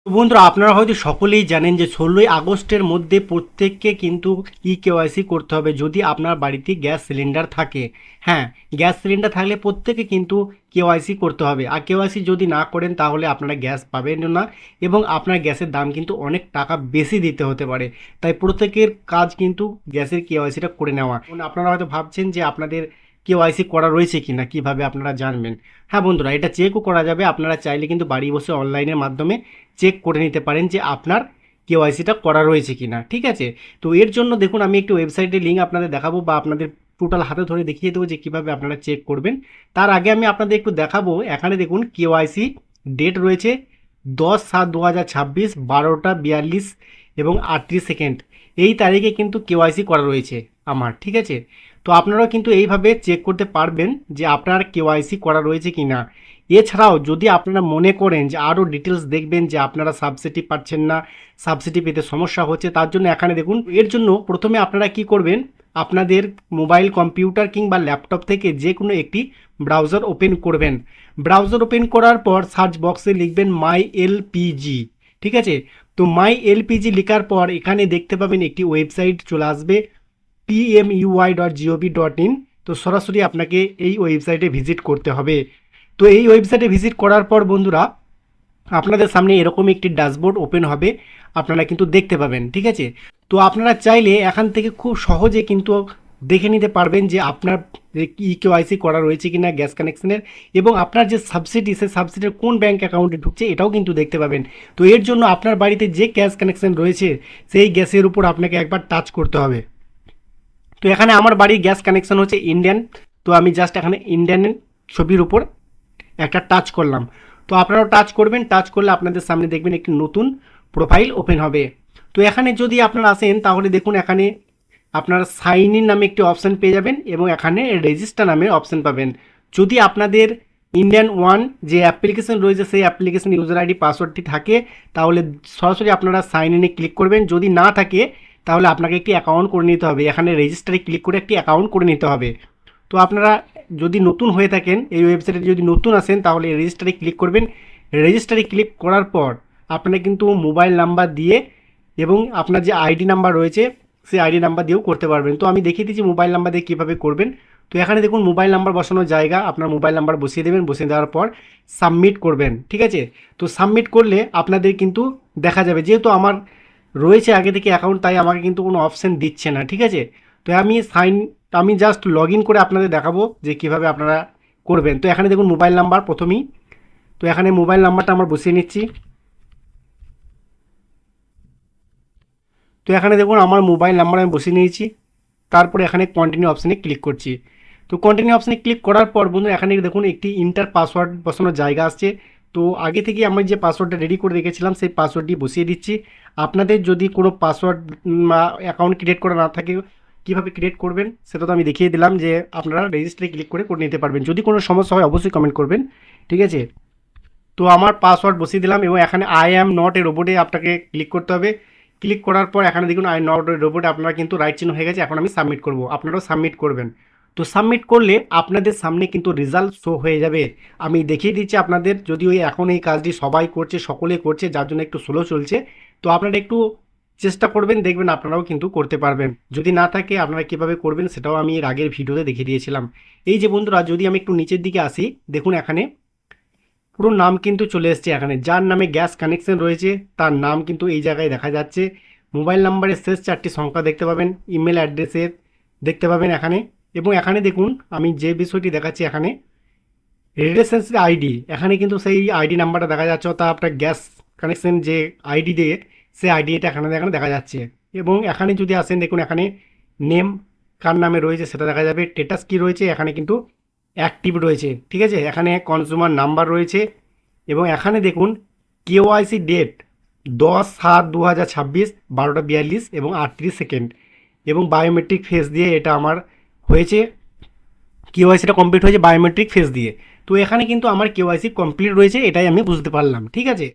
তো বন্ধুরা আপনারা হয়তো সকলেই জানেন যে 16ই আগস্টের মধ্যে প্রত্যেককে কিন্তু কেওয়াইসি করতে হবে যদি আপনার বাড়িতে গ্যাস সিলিন্ডার থাকে। হ্যাঁ, গ্যাস সিলিন্ডার থাকলে প্রত্যেকে কিন্তু কেওয়াইসি করতে হবে। আর কেওয়াইসি যদি না করেন তাহলে আপনারা গ্যাস পাবেন না এবং আপনার গ্যাসের দাম কিন্তু অনেক টাকা বেশি দিতে হতে পারে। তাই প্রত্যেকের কাজ কিন্তু গ্যাসের কেওয়াইসিটা করে নেওয়া। আপনারা হয়তো ভাবছেন যে আপনাদের কেওয়াইসি করা রয়েছে কি না, কীভাবে আপনারা জানবেন। হ্যাঁ বন্ধুরা, এটা চেকও করা যাবে। আপনারা চাইলে কিন্তু বাড়ি বসে অনলাইনের মাধ্যমে চেক করে নিতে পারেন যে আপনার কেওয়াইসিটা করা রয়েছে কিনা। ঠিক আছে, তো এর জন্য দেখুন আমি একটি ওয়েবসাইটের লিঙ্ক আপনাদের দেখাবো বা আপনাদের টোটাল হাতে ধরে দেখিয়ে দেবো যে কীভাবে আপনারা চেক করবেন। তার আগে আমি আপনাদের একটু দেখাবো, এখানে দেখুন কেওয়াইসি ডেট রয়েছে 10/7/2026 12টা 42 এবং 38 সেকেন্ড। এই তারিখে কিন্তু কেওয়াইসি করা রয়েছে আমার। ঠিক আছে, তো আপনারাও কিন্তু এইভাবে চেক করতে পারবেন যে আপনার কেওয়াইসি করা রয়েছে কি না। এছাড়াও যদি আপনারা মনে করেন যে আরও ডিটেলস দেখবেন যে আপনারা সাবসিডি পাচ্ছেন না, সাবসিডি পেতে সমস্যা হচ্ছে, তার জন্য এখানে দেখুন। এর জন্য প্রথমে আপনারা কি করবেন, আপনাদের মোবাইল কম্পিউটার কিংবা ল্যাপটপ থেকে যে কোনো একটি ব্রাউজার ওপেন করবেন। ব্রাউজার ওপেন করার পর সার্চ বক্সে লিখবেন মাই এলপিজি। ঠিক আছে, তো মাই এলপিজি লেখার পর এখানে দেখতে পাবেন একটি ওয়েবসাইট চলে আসবে pmui.gov.in। তো সরাসরি আপনাকে এই ওয়েবসাইটে ভিজিট করতে হবে। তো এই ওয়েবসাইটে ভিজিট করার পর বন্ধুরা আপনাদের সামনে এরকম একটি ড্যাশবোর্ড ওপেন হবে, আপনারা কিন্তু দেখতে পাবেন। ঠিক আছে, তো আপনারা চাইলে এখান থেকে খুব সহজে কিন্তু দেখে নিতে পারবেন যে আপনার কেওয়াইসি করা রয়েছে কিনা গ্যাস কানেকশনের, এবং আপনার যে সাবসিডি সে সাবসিডির কোন ব্যাঙ্ক অ্যাকাউন্টে ঢুকছে এটাও কিন্তু দেখতে পাবেন। তো এর জন্য আপনার বাড়িতে যে গ্যাস কানেকশন রয়েছে সেই গ্যাসের উপর আপনাকে একবার টাচ করতে হবে। তো এখানে আমার বাড়ির গ্যাস কানেকশন হচ্ছে ইন্ডিয়ান, তো আমি জাস্ট এখানে ইন্ডিয়ান ছবির উপর একটা টাচ করলাম। তো আপনারাও টাচ করবেন, টাচ করলে আপনাদের সামনে দেখবেন একটি নতুন প্রোফাইল ওপেন হবে। তো এখানে যদি আপনারা আসেন তাহলে দেখুন এখানে আপনারা সাইন ইন নামে একটি অপশান পেয়ে যাবেন এবং এখানে রেজিস্টার নামে অপশান পাবেন। যদি আপনাদের ইন্ডিয়ান ওয়ান যে অ্যাপ্লিকেশন রয়েছে সেই অ্যাপ্লিকেশন ইউজার আইডি পাসওয়ার্ডটি থাকে তাহলে সরাসরি আপনারা সাইন ইনে ক্লিক করবেন। যদি না থাকে তাহলে আপনাকে একটি অ্যাকাউন্ট করে নিতে হবে, এখানে রেজিস্টারে ক্লিক করে একটি অ্যাকাউন্ট করে নিতে হবে। তো আপনারা যদি নতুন হয়ে থাকেন এই ওয়েবসাইটে যদি নতুন আসেন তাহলে রেজিস্টারে ক্লিক করবেন। রেজিস্টারে ক্লিক করার পর আপনারা কিন্তু মোবাইল নাম্বার দিয়ে এবং আপনার যে আইডি নাম্বার রয়েছে সেই আইডি নাম্বার দিয়েও করতে পারবেন। তো আমি দেখিয়ে দিচ্ছি মোবাইল নাম্বার দিয়ে কীভাবে করবেন। তো এখানে দেখুন মোবাইল নাম্বার বসানোর জায়গা, আপনার মোবাইল নাম্বার বসিয়ে দেবেন, বসিয়ে দেওয়ার পর সাবমিট করবেন। ঠিক আছে, তো সাবমিট করলে আপনাদের কিন্তু দেখা যাবে, যেহেতু আমার রয়েছে আগে থেকে অ্যাকাউন্ট তাই আমাকে কিন্তু কোনো অপশান দিচ্ছে না। ঠিক আছে, তো আমি জাস্ট লগ ইন করে আপনাদের দেখাবো যে কীভাবে আপনারা করবেন। তো এখানে দেখুন মোবাইল নাম্বার প্রথমেই, তো এখানে মোবাইল নাম্বারটা আমার বসিয়ে নিচ্ছি। তো এখানে দেখুন আমার মোবাইল নাম্বার আমি বসিয়ে নিয়েছি, তারপরে এখানে কন্টিনিউ অপশানে ক্লিক করছি। তো কন্টিনিউ অপশানে ক্লিক করার পর বন্ধু এখানে দেখুন একটি ইন্টার পাসওয়ার্ড বসানোর জায়গা আসছে। তো আগে থেকে আমি যে পাসওয়ার্ডটা রেডি করে রেখেছিলাম সেই পাসওয়ার্ডটি বসিয়ে দিচ্ছি। আপনাদের যদি কোনো পাসওয়ার্ড অ্যাকাউন্ট ক্রিয়েট করা না থাকে কীভাবে ক্রিয়েট করবেন সেটা তো আমি দেখিয়ে দিলাম, যে আপনারা রেজিস্ট্রে ক্লিক করে নিতে পারবেন। যদি কোনো সমস্যা হয় অবশ্যই কমেন্ট করবেন। ঠিক আছে, তো আমার পাসওয়ার্ড বসিয়ে দিলাম এবং এখানে আই অ্যাম নট এ রোবটে আপনাকে ক্লিক করতে হবে। ক্লিক করার পর এখানে দেখুন আই নট এ রোবট আপনারা কিন্তু রাইট চিহ্ন হয়ে গেছে। এখন আমি সাবমিট করব, আপনারাও সাবমিট করবেন। তো সাবমিট করলে আপনাদের সামনে কিন্তু রেজাল্ট শো হয়ে যাবে। আমি দেখিয়ে দিচ্ছি আপনাদের, যদি ওই এখন এই কাজটি সবাই করছে, সকলে করছে, যার জন্য একটু স্লো চলছে। তো আপনারা একটু চেষ্টা করবেন, দেখবেন আপনারাও কিন্তু করতে পারবেন। যদি না থাকে আপনারা কীভাবে করবেন সেটাও আমি এর আগের ভিডিওতে দেখিয়ে দিয়েছিলাম। এই যে বন্ধুরা যদি আমি একটু নিচের দিকে আসি দেখুন এখানে পুরো নাম কিন্তু চলে এসছে, এখানে যার নামে গ্যাস কানেকশন রয়েছে তার নাম কিন্তু এই জায়গায় দেখা যাচ্ছে। মোবাইল নাম্বারের শেষ 4টি সংখ্যা দেখতে পাবেন, ইমেল অ্যাড্রেসের দেখতে পাবেন এখানে। এবং এখানে দেখুন আমি যে বিষয়টি দেখাচ্ছি এখানে রিলেশনশিপ আইডি, এখানে কিন্তু সেই আইডি নাম্বারটা দেখা যাচ্ছে, অর্থাৎ আপনার গ্যাস কানেকশন যে আইডি দিয়ে সেই আইডিটা এখানে দেখা যাচ্ছে। এবং এখানে যদি আসেন দেখুন এখানে নেম কার নামে রয়েছে সেটা দেখা যাবে, স্ট্যাটাস কী রয়েছে এখানে কিন্তু অ্যাক্টিভ রয়েছে। ঠিক আছে, এখানে কনজিউমার নাম্বার রয়েছে এবং এখানে দেখুন কেওয়াইসি ডেট 10/7/2026 12টা 42 এবং 38 সেকেন্ড এবং বায়োমেট্রিক ফেস দিয়ে এটা আমার হয়েছে, কেওয়াইসিটা কমপ্লিট হয়েছে বায়োমেট্রিক ফেস দিয়ে। তো এখানে কিন্তু আমার কেওয়াইসি কমপ্লিট রয়েছে, এটাই আমি বুঝতে পারলাম। ঠিক আছে।